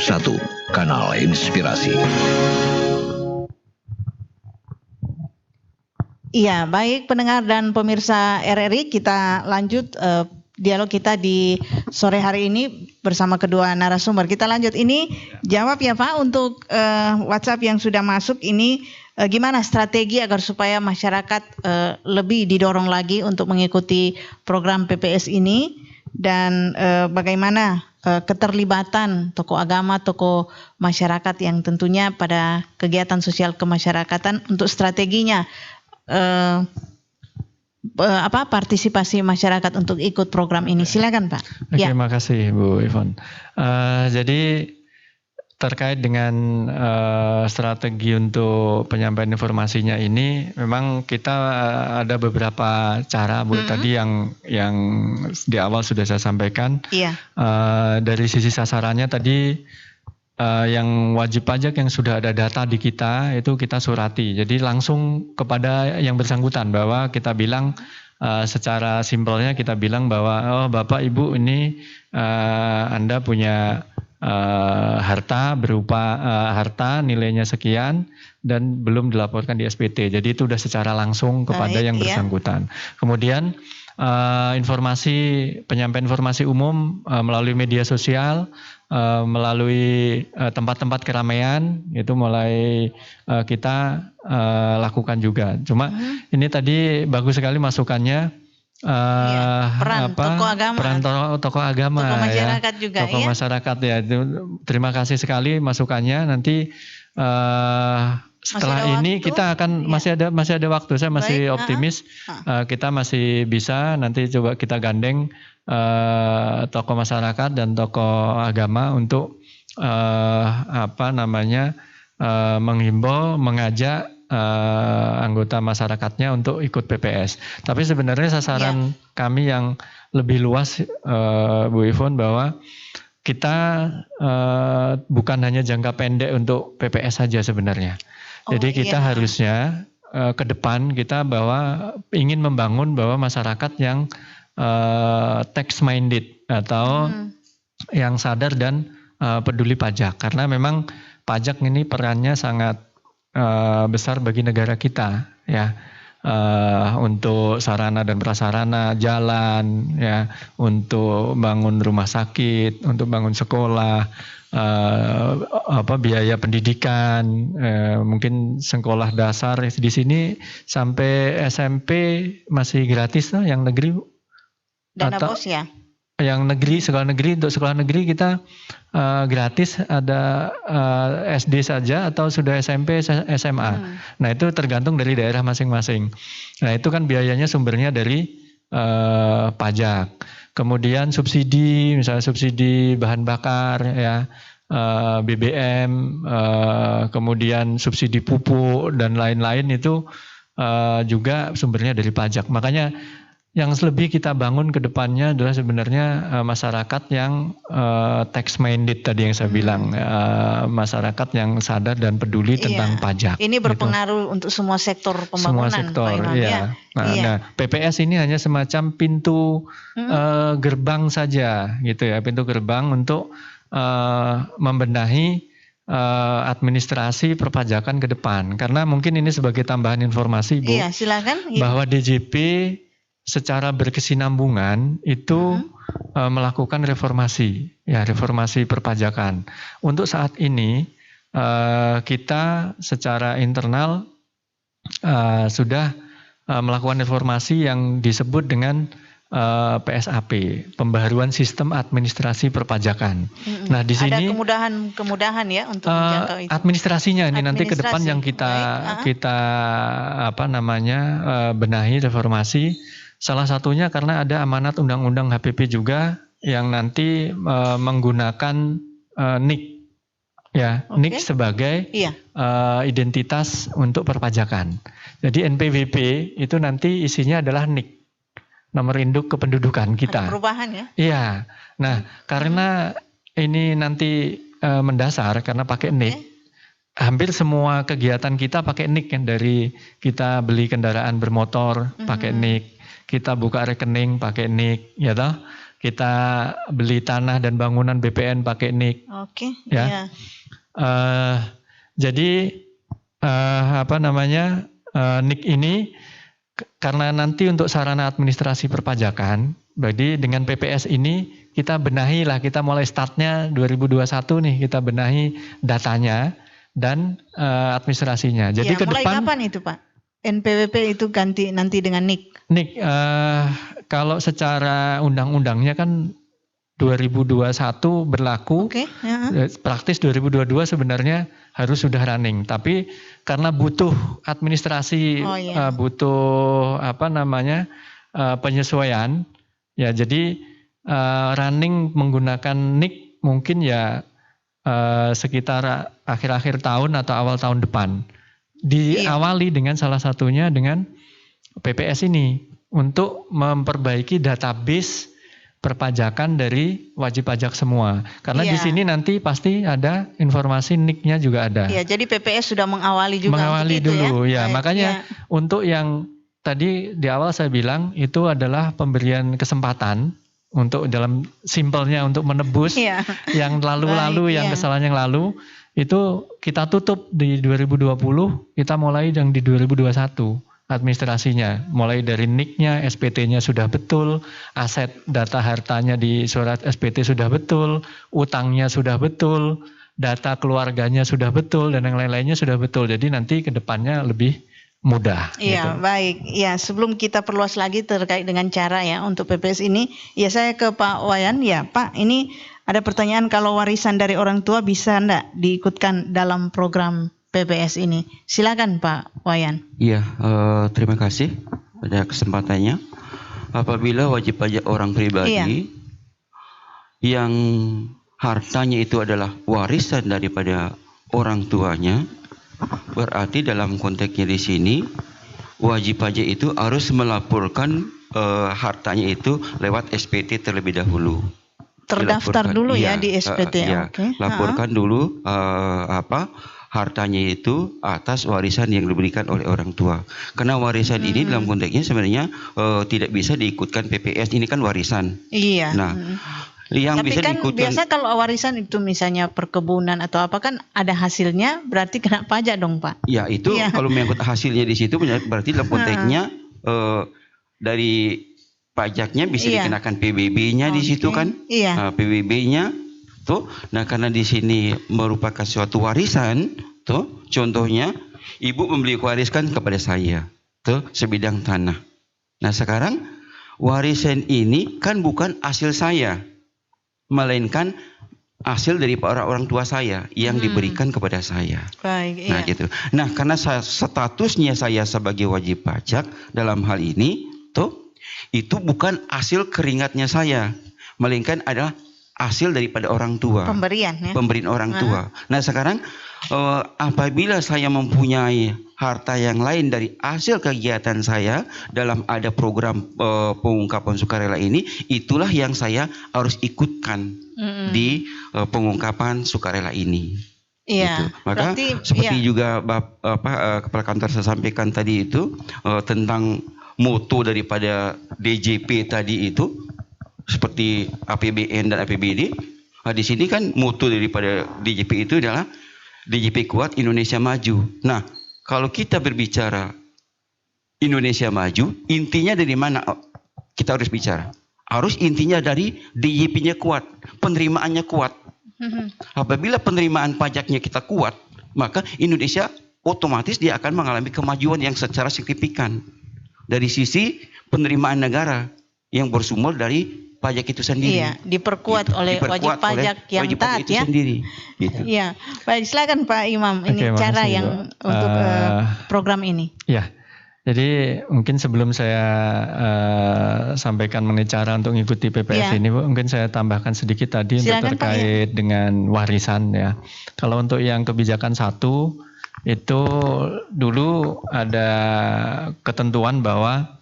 Satu kanal inspirasi. Iya, baik pendengar dan pemirsa RRI, kita lanjut dialog kita di sore hari ini bersama kedua narasumber. Kita lanjut ini, jawab ya Pak untuk WhatsApp yang sudah masuk ini, gimana strategi agar supaya masyarakat lebih didorong lagi untuk mengikuti program PPS ini, dan bagaimana keterlibatan tokoh agama, tokoh masyarakat yang tentunya pada kegiatan sosial kemasyarakatan untuk strateginya partisipasi masyarakat untuk ikut program ini. Silakan Pak. Terima kasih Bu Ivon. Jadi terkait dengan strategi untuk penyampaian informasinya ini, memang kita ada beberapa cara Bu. Tadi yang di awal sudah saya sampaikan. Iya. Dari sisi sasarannya tadi yang wajib pajak yang sudah ada data di kita itu kita surati. Jadi langsung kepada yang bersangkutan, bahwa kita bilang secara simpelnya kita bilang bahwa Bapak Ibu ini Anda punya harta berupa harta nilainya sekian dan belum dilaporkan di SPT. Jadi itu sudah secara langsung kepada yang bersangkutan. Kemudian informasi, penyampaian informasi umum melalui media sosial, melalui tempat-tempat keramaian itu mulai kita lakukan juga. Cuma ini tadi bagus sekali masukannya. Peran tokoh agama, tokoh agama, tokoh masyarakat juga, tokoh masyarakat ya. Terima kasih sekali masukannya. Nanti setelah ini kita akan masih ada waktu. Saya masih optimis kita masih bisa nanti coba kita gandeng tokoh masyarakat dan tokoh agama untuk menghimbau, mengajak anggota masyarakatnya untuk ikut PPS. Tapi sebenarnya sasaran kami yang lebih luas, Bu Ivon, bahwa kita bukan hanya jangka pendek untuk PPS saja sebenarnya. Jadi kita harusnya ke depan kita ingin membangun bahwa masyarakat yang tax minded atau yang sadar dan peduli pajak, karena memang pajak ini perannya sangat besar bagi negara kita ya, untuk sarana dan prasarana jalan ya, untuk bangun rumah sakit, untuk bangun sekolah, biaya pendidikan, mungkin sekolah dasar di sini sampai SMP masih gratis lah, yang negeri Dana bos ya. Yang negeri, sekolah negeri, untuk sekolah negeri kita gratis, ada SD saja atau sudah SMP, SMA. Nah itu tergantung dari daerah masing-masing. Nah itu kan biayanya sumbernya dari pajak. Kemudian subsidi, misalnya subsidi bahan bakar ya, BBM, kemudian subsidi pupuk dan lain-lain itu juga sumbernya dari pajak. Makanya yang lebih kita bangun ke depannya adalah sebenarnya masyarakat yang tax minded tadi yang saya bilang, masyarakat yang sadar dan peduli tentang pajak. Ini berpengaruh untuk semua sektor pembangunan. Semua sektor, Pak Ilham, ya. Nah, PPS ini hanya semacam pintu gerbang saja, gitu ya, pintu gerbang untuk membenahi administrasi perpajakan ke depan. Karena mungkin ini sebagai tambahan informasi, Bu. Iya, silakan. Bahwa DJP secara berkesinambungan itu melakukan reformasi, ya, reformasi perpajakan. Untuk saat ini kita secara internal sudah melakukan reformasi yang disebut dengan PSAP, pembaharuan sistem administrasi perpajakan. Nah, di sini ada kemudahan ya untuk menjangkau itu. Administrasinya ini nanti ke depan yang kita benahi, reformasi. Salah satunya karena ada amanat Undang-Undang HPP juga yang nanti menggunakan NIK, ya, NIK sebagai identitas untuk perpajakan. Jadi NPWP itu nanti isinya adalah NIK, nomor induk kependudukan kita. Ada perubahan ya? Iya. Nah, karena ini nanti mendasar karena pakai NIK, hampir semua kegiatan kita pakai NIK kan, dari kita beli kendaraan bermotor pakai NIK. Kita buka rekening pakai NIK, ya toh. Kita beli tanah dan bangunan BPN pakai NIK. Oke. Ya. Jadi NIK ini karena nanti untuk sarana administrasi perpajakan, jadi dengan PPS ini kita benahi lah, kita mulai startnya 2021 nih, kita benahi datanya dan administrasinya. Jadi ke mulai depan. Kapan itu, Pak? NPWP itu ganti nanti dengan NIK? NIK, kalau secara undang-undangnya kan 2021 berlaku, praktis 2022 sebenarnya harus sudah running. Tapi karena butuh administrasi, butuh penyesuaian, ya jadi running menggunakan NIK mungkin ya sekitar akhir-akhir tahun atau awal tahun depan. Diawali dengan salah satunya dengan PPS ini untuk memperbaiki database perpajakan dari wajib pajak semua. Karena di sini nanti pasti ada informasi NIK-nya juga ada. Iya, jadi PPS sudah mengawali juga. Mengawali dulu ya. Makanya untuk yang tadi di awal saya bilang itu adalah pemberian kesempatan untuk dalam simpelnya untuk menebus yang lalu-lalu, yang kesalahan yang lalu. Itu kita tutup di 2020, kita mulai yang di 2021 administrasinya. Mulai dari NIK-nya, SPT-nya sudah betul, aset data hartanya di surat SPT sudah betul, utangnya sudah betul, data keluarganya sudah betul, dan yang lain-lainnya sudah betul. Jadi nanti ke depannya lebih mudah. Iya, baik. Ya, sebelum kita perluas lagi terkait dengan cara ya untuk PPS ini, ya saya ke Pak Wayan. Ya, Pak, ini ada pertanyaan, kalau warisan dari orang tua bisa enggak diikutkan dalam program PPS ini? Silakan Pak Wayan. Iya, terima kasih pada kesempatannya. Apabila wajib pajak orang pribadi yang hartanya itu adalah warisan daripada orang tuanya, berarti dalam konteksnya di sini wajib pajak itu harus melaporkan hartanya itu lewat SPT terlebih dahulu. terdaftar dulu ya di SPT. Laporkan dulu hartanya itu atas warisan yang diberikan oleh orang tua. Karena warisan ini dalam konteksnya sebenarnya tidak bisa diikutkan PPS. Ini kan warisan. Iya. Nah, yang tapi bisa kan diikutkan, biasa kalau warisan itu misalnya perkebunan atau apa kan ada hasilnya, berarti kena pajak dong Pak. Ya itu kalau mengikut hasilnya di situ berarti dalam konteksnya dari pajaknya bisa dikenakan PBB-nya di situ kan. Iya. PBB-nya tuh. Nah, karena di sini merupakan suatu warisan tuh, contohnya ibu wariskan kepada saya tuh sebidang tanah. Nah, sekarang warisan ini kan bukan hasil saya, melainkan hasil dari para orang tua saya yang diberikan kepada saya. Baik, nah, gitu. Nah, karena statusnya saya sebagai wajib pajak dalam hal ini tuh, itu bukan hasil keringatnya saya, melainkan adalah hasil daripada orang tua. Pemberian orang tua. Nah, sekarang apabila saya mempunyai harta yang lain dari hasil kegiatan saya dalam ada program pengungkapan sukarela ini, itulah yang saya harus ikutkan di pengungkapan sukarela ini. Iya. Gitu. Maka seperti juga kepala kantor saya sampaikan tadi itu tentang moto daripada DJP tadi itu seperti APBN dan APBD. Nah, di sini kan moto daripada DJP itu adalah DJP kuat, Indonesia maju. Nah, kalau kita berbicara Indonesia maju, intinya dari mana kita harus bicara? Harus intinya dari DJP-nya kuat, penerimaannya kuat. Apabila penerimaan pajaknya kita kuat, maka Indonesia otomatis dia akan mengalami kemajuan yang secara signifikan. Dari sisi penerimaan negara yang bersumber dari pajak itu sendiri. Iya, diperkuat oleh wajib pajak yang taat ya. Sendiri, gitu. Iya, baik, silakan Pak Imam. Ini cara yang untuk program ini. Ya, jadi mungkin sebelum saya sampaikan mengenai cara untuk mengikuti PPS ini, mungkin saya tambahkan sedikit tadi silakan, untuk terkait dengan warisan ya. Kalau untuk yang kebijakan 1 itu dulu ada ketentuan bahwa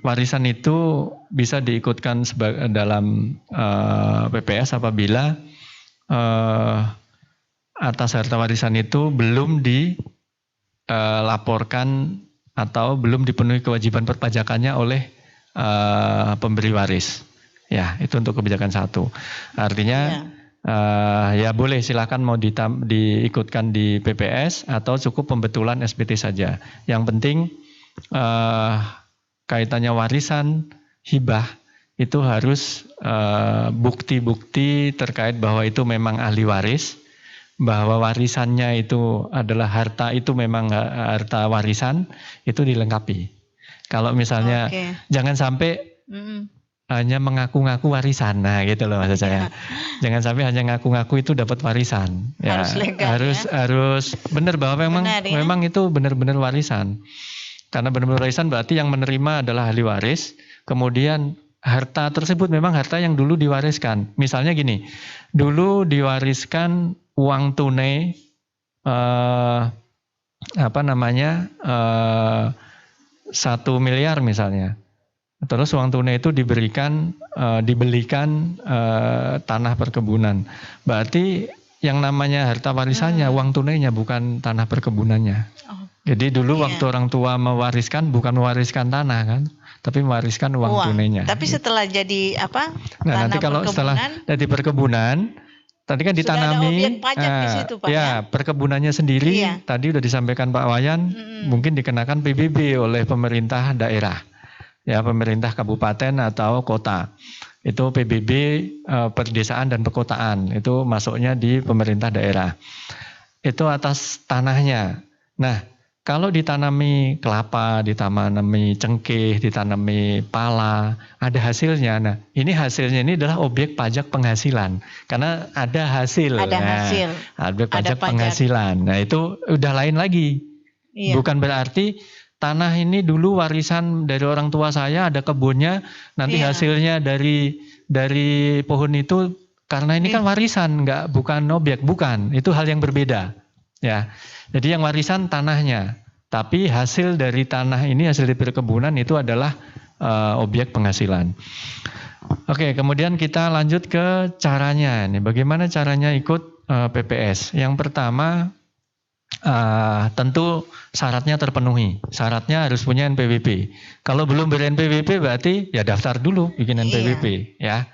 warisan itu bisa diikutkan dalam PPS apabila atas harta warisan itu belum dilaporkan atau belum dipenuhi kewajiban perpajakannya oleh pemberi waris. Ya, itu untuk kebijakan 1. Artinya ya boleh, silakan mau diikutkan di PPS atau cukup pembetulan SPT saja. Yang penting kaitannya warisan hibah itu harus bukti-bukti terkait bahwa itu memang ahli waris, bahwa warisannya itu adalah harta, itu memang harta warisan, itu dilengkapi. Kalau misalnya jangan sampai hanya mengaku-ngaku warisan, nah gitu loh maksud saya. Jangan sampai hanya ngaku-ngaku itu dapat warisan. Ya, harus legal, harus benar bahwa memang itu benar-benar warisan. Karena benar-benar warisan berarti yang menerima adalah ahli waris. Kemudian harta tersebut memang harta yang dulu diwariskan. Misalnya gini, dulu diwariskan uang tunai 1 miliar misalnya. Terus uang tunai itu dibelikan tanah perkebunan. Berarti yang namanya harta warisannya uang tunainya, bukan tanah perkebunannya. Jadi dulu waktu orang tua mewariskan bukan mewariskan tanah kan, tapi mewariskan uang tunainya. Tapi setelah jadi apa? Nah, nanti kalau setelah jadi perkebunan, tadi kan ditanami. Sudah ada objek pajak di situ, Pak. Ya, perkebunannya sendiri tadi udah disampaikan Pak Wayan, mungkin dikenakan PBB oleh pemerintah daerah. Ya, pemerintah kabupaten atau kota. Itu PBB perdesaan dan perkotaan. Itu masuknya di pemerintah daerah. Itu atas tanahnya. Nah, kalau ditanami kelapa, ditanami cengkeh, ditanami pala, ada hasilnya. Nah, ini hasilnya ini adalah objek pajak penghasilan. Karena ada hasil. Ada hasil. Objek pajak penghasilan. Nah, itu udah lain lagi. Iya. Bukan berarti tanah ini dulu warisan dari orang tua saya, ada kebunnya, nanti hasilnya dari pohon itu, karena ini kan warisan, bukan objek, bukan. Itu hal yang berbeda. Ya, jadi yang warisan tanahnya, tapi hasil dari tanah ini, hasil dari perkebunan itu adalah objek penghasilan. Oke, kemudian kita lanjut ke caranya. Nih, bagaimana caranya ikut PPS? Yang pertama, tentu syaratnya terpenuhi. Syaratnya harus punya NPWP. Kalau belum ber-NPWP berarti ya daftar dulu bikin NPWP, ya.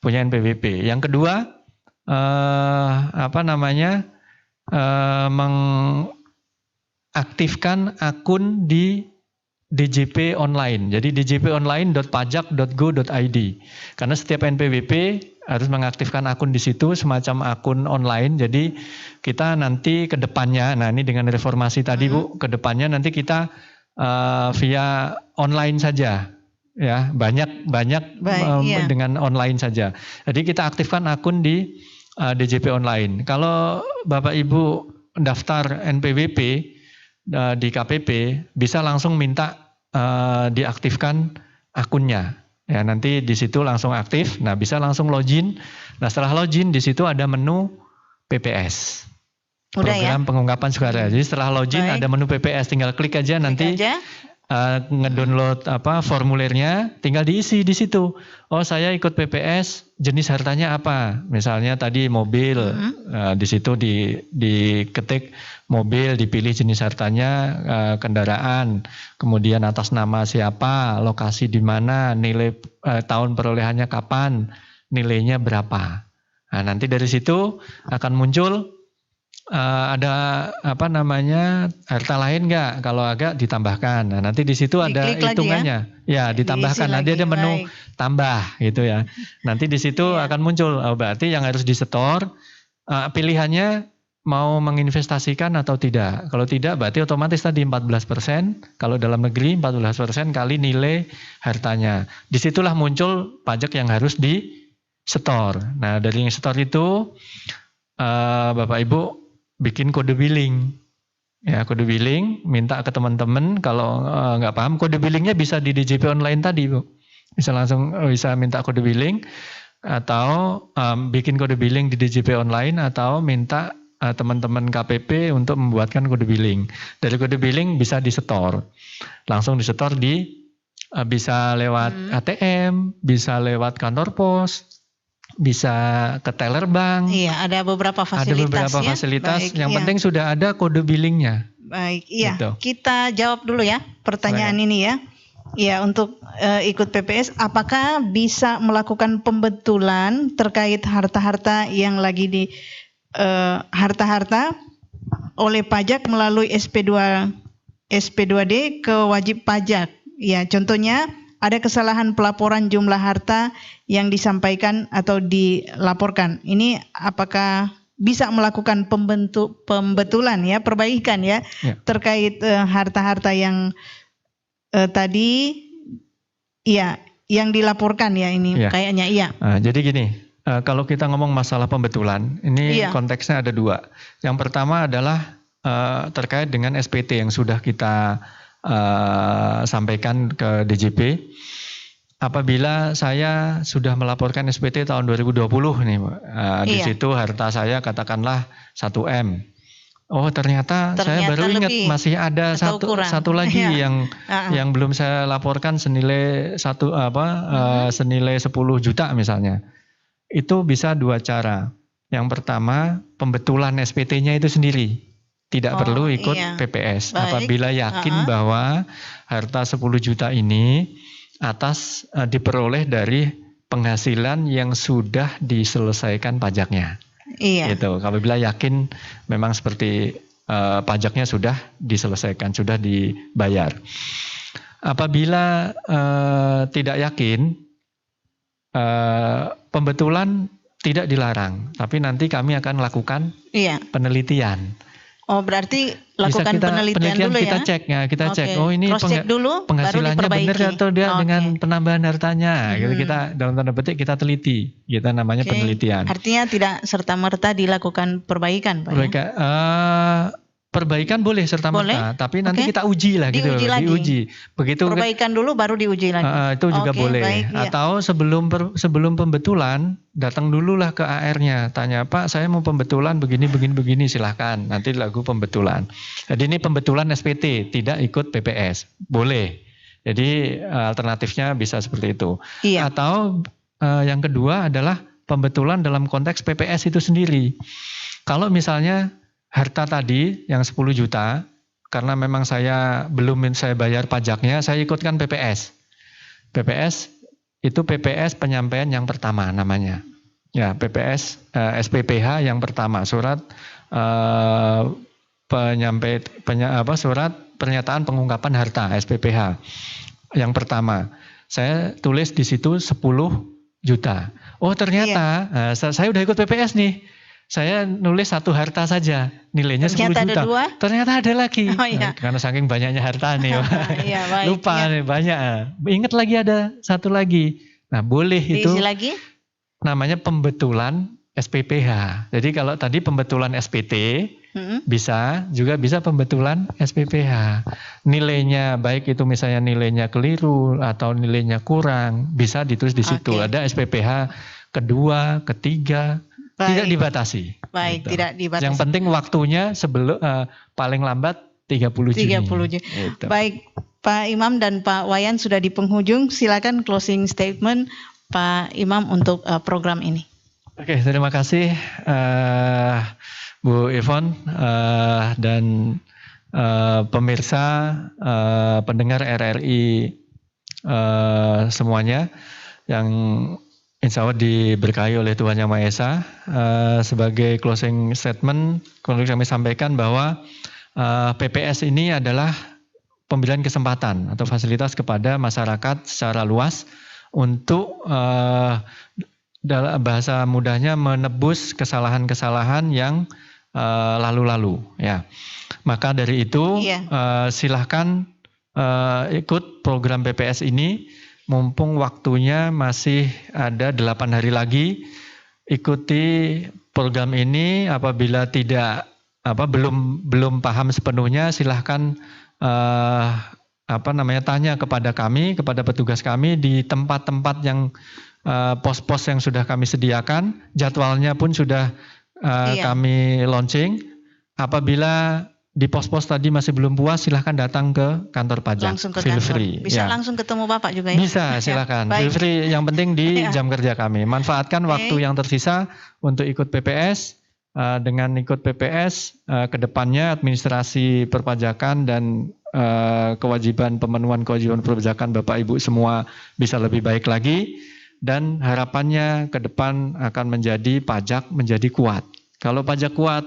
Punya NPWP. Yang kedua, mengaktifkan akun di DJP online. Jadi djponline.pajak.go.id. Karena setiap NPWP harus mengaktifkan akun di situ, semacam akun online. Jadi kita nanti ke depannya, nah ini dengan reformasi tadi Bu, ke depannya nanti kita via online saja. Ya, banyak dengan online saja. Jadi kita aktifkan akun di DJP online. Kalau Bapak Ibu daftar NPWP di KPP, bisa langsung minta diaktifkan akunnya. Ya, nanti di situ langsung aktif. Nah, bisa langsung login. Nah, setelah login di situ ada menu PPS. Program pengungkapan sukarela. Jadi setelah login ada menu PPS, tinggal klik aja nanti. Ngedownload formulirnya, tinggal diisi di situ. Oh, saya ikut PPS, jenis hartanya apa? Misalnya tadi mobil, di situ diketik mobil, dipilih jenis hartanya, kendaraan, kemudian atas nama siapa, lokasi di mana, nilai tahun perolehannya kapan, nilainya berapa. Nah, nanti dari situ akan muncul ada harta lain nggak? Kalau agak ditambahkan. Nah, nanti di situ ada hitungannya. Ya, ditambahkan. Nanti ada menu tambah gitu ya. Nanti di situ akan muncul. Oh, berarti yang harus disetor pilihannya mau menginvestasikan atau tidak. Kalau tidak berarti otomatis tadi 14%. Kalau dalam negeri 14% kali nilai hartanya. Disitulah muncul pajak yang harus disetor. Nah, dari yang setor itu Bapak Ibu bikin kode billing. Ya, kode billing, minta ke teman-teman. Kalau nggak paham, kode billingnya bisa di DJP online tadi, Bu. Bisa minta kode billing, atau bikin kode billing di DJP online, atau minta teman-teman KPP untuk membuatkan kode billing. Dari kode billing bisa disetor. Langsung disetor bisa lewat ATM, bisa lewat kantor pos, bisa ke teller bank. Iya, ada beberapa fasilitas. Ada beberapa fasilitas. Baik, yang penting sudah ada kode billingnya. Baik, iya. Gitu. Kita jawab dulu ya pertanyaan ini ya. Ya, untuk ikut PPS, apakah bisa melakukan pembetulan terkait harta-harta yang lagi di harta-harta oleh pajak melalui SP2D ke wajib pajak? Ya, contohnya ada kesalahan pelaporan jumlah harta yang disampaikan atau dilaporkan. Ini apakah bisa melakukan pembetulan ya, perbaikan ya, terkait harta-harta yang tadi ya yang dilaporkan ya ini kayaknya iya. Jadi gini, kalau kita ngomong masalah pembetulan, ini konteksnya ada dua. Yang pertama adalah terkait dengan SPT yang sudah kita sampaikan ke DJP. Apabila saya sudah melaporkan SPT tahun 2020 nih, di situ harta saya katakanlah 1M. Oh, ternyata saya baru ingat masih ada satu lagi yang belum saya laporkan senilai senilai 10 juta misalnya. Itu bisa dua cara. Yang pertama, pembetulan SPT-nya itu sendiri. Tidak perlu ikut PPS. Baik. Apabila yakin bahwa harta 10 juta ini diperoleh dari penghasilan yang sudah diselesaikan pajaknya. Iya. Gitu. Apabila yakin memang seperti pajaknya sudah diselesaikan, sudah dibayar. Apabila tidak yakin, pembetulan tidak dilarang, tapi nanti kami akan lakukan penelitian. Oh, berarti lakukan penelitian dulu kita ya? Cek ya, kita cek. Oh, ini dulu, penghasilannya benar atau dia dengan penambahan hartanya. Gitu, kita dalam tanda petik kita teliti. Kita namanya penelitian. Artinya tidak serta-merta dilakukan perbaikan, Pak. Perbaikan boleh serta-merta, tapi nanti kita uji lah gitu. Diuji. Begitu perbaikan dulu baru diuji lagi. Itu juga boleh. Baik, atau sebelum pembetulan datang dululah ke AR-nya, tanya, Pak, saya mau pembetulan begini, silahkan. Nanti lagu pembetulan. Jadi ini pembetulan SPT, tidak ikut PPS, boleh. Jadi alternatifnya bisa seperti itu. Atau yang kedua adalah pembetulan dalam konteks PPS itu sendiri. Kalau misalnya harta tadi yang 10 juta, karena memang saya belum saya bayar pajaknya, saya ikutkan PPS. PPS itu PPS penyampaian yang pertama namanya. Ya, PPS SPPH yang pertama, surat surat pernyataan pengungkapan harta SPPH yang pertama. Saya tulis di situ 10 juta. Oh ternyata saya udah ikut PPS nih. Saya nulis satu harta saja, nilainya ternyata 10 juta. Ada 2? Ternyata ada lagi. Oh, iya. Karena saking banyaknya harta nih. Iya, baik. Lupa nih banyak. Ingat lagi ada satu lagi. Nah boleh itu. Diisi lagi? Namanya pembetulan SPPH. Jadi kalau tadi pembetulan SPT, bisa pembetulan SPPH. Nilainya baik itu misalnya nilainya keliru atau nilainya kurang, bisa ditulis di situ. Ada SPPH kedua, ketiga. Baik. Tidak dibatasi. Baik, gitu. Tidak dibatasi. Yang penting waktunya sebelum paling lambat 30 Juni. 30 Juni. Gitu. Baik, Pak Imam dan Pak Wayan sudah di penghujung. Silakan closing statement Pak Imam untuk program ini. Oke, terima kasih Bu Yvonne dan pemirsa pendengar RRI semuanya yang insya Allah diberkahi oleh Tuhan Yang Maha Esa. Sebagai closing statement, kami sampaikan bahwa PPS ini adalah pemberian kesempatan atau fasilitas kepada masyarakat secara luas untuk dalam bahasa mudahnya menebus kesalahan-kesalahan yang lalu-lalu. Ya, maka dari itu silahkan ikut program PPS ini. Mumpung waktunya masih ada 8 hari lagi, ikuti program ini. Apabila belum paham sepenuhnya, silahkan tanya kepada kami, kepada petugas kami di tempat-tempat yang pos-pos yang sudah kami sediakan. Jadwalnya pun sudah kami launching. Apabila di pos-pos tadi masih belum puas, silahkan datang ke kantor pajak. Langsung ke feel kantor. free. Bisa langsung ketemu Bapak juga ya? Bisa, silakan. Feel free, yang penting di jam kerja kami. Manfaatkan waktu yang tersisa untuk ikut PPS. Dengan ikut PPS, kedepannya administrasi perpajakan dan kewajiban pemenuhan kewajiban perpajakan Bapak Ibu semua bisa lebih baik lagi. Dan harapannya ke depan akan menjadi pajak menjadi kuat. Kalau pajak kuat,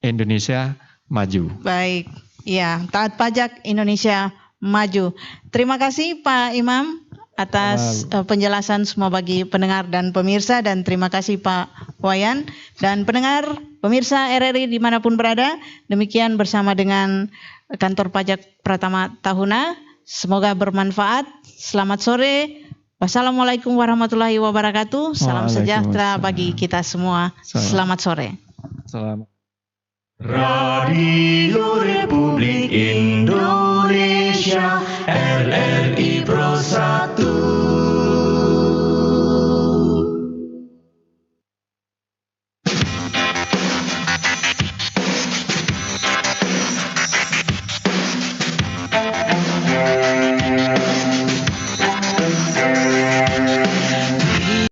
Indonesia maju. Baik, ya, taat pajak Indonesia maju. Terima kasih Pak Imam atas penjelasan semua bagi pendengar dan pemirsa, dan terima kasih Pak Wayan dan pendengar pemirsa RRI dimanapun berada. Demikian bersama dengan kantor pajak Pratama Tahuna. Semoga bermanfaat. Selamat sore. Wassalamualaikum warahmatullahi wabarakatuh. Salam sejahtera bagi kita semua. Selamat sore. Selamat. Radio Republik Indonesia RRI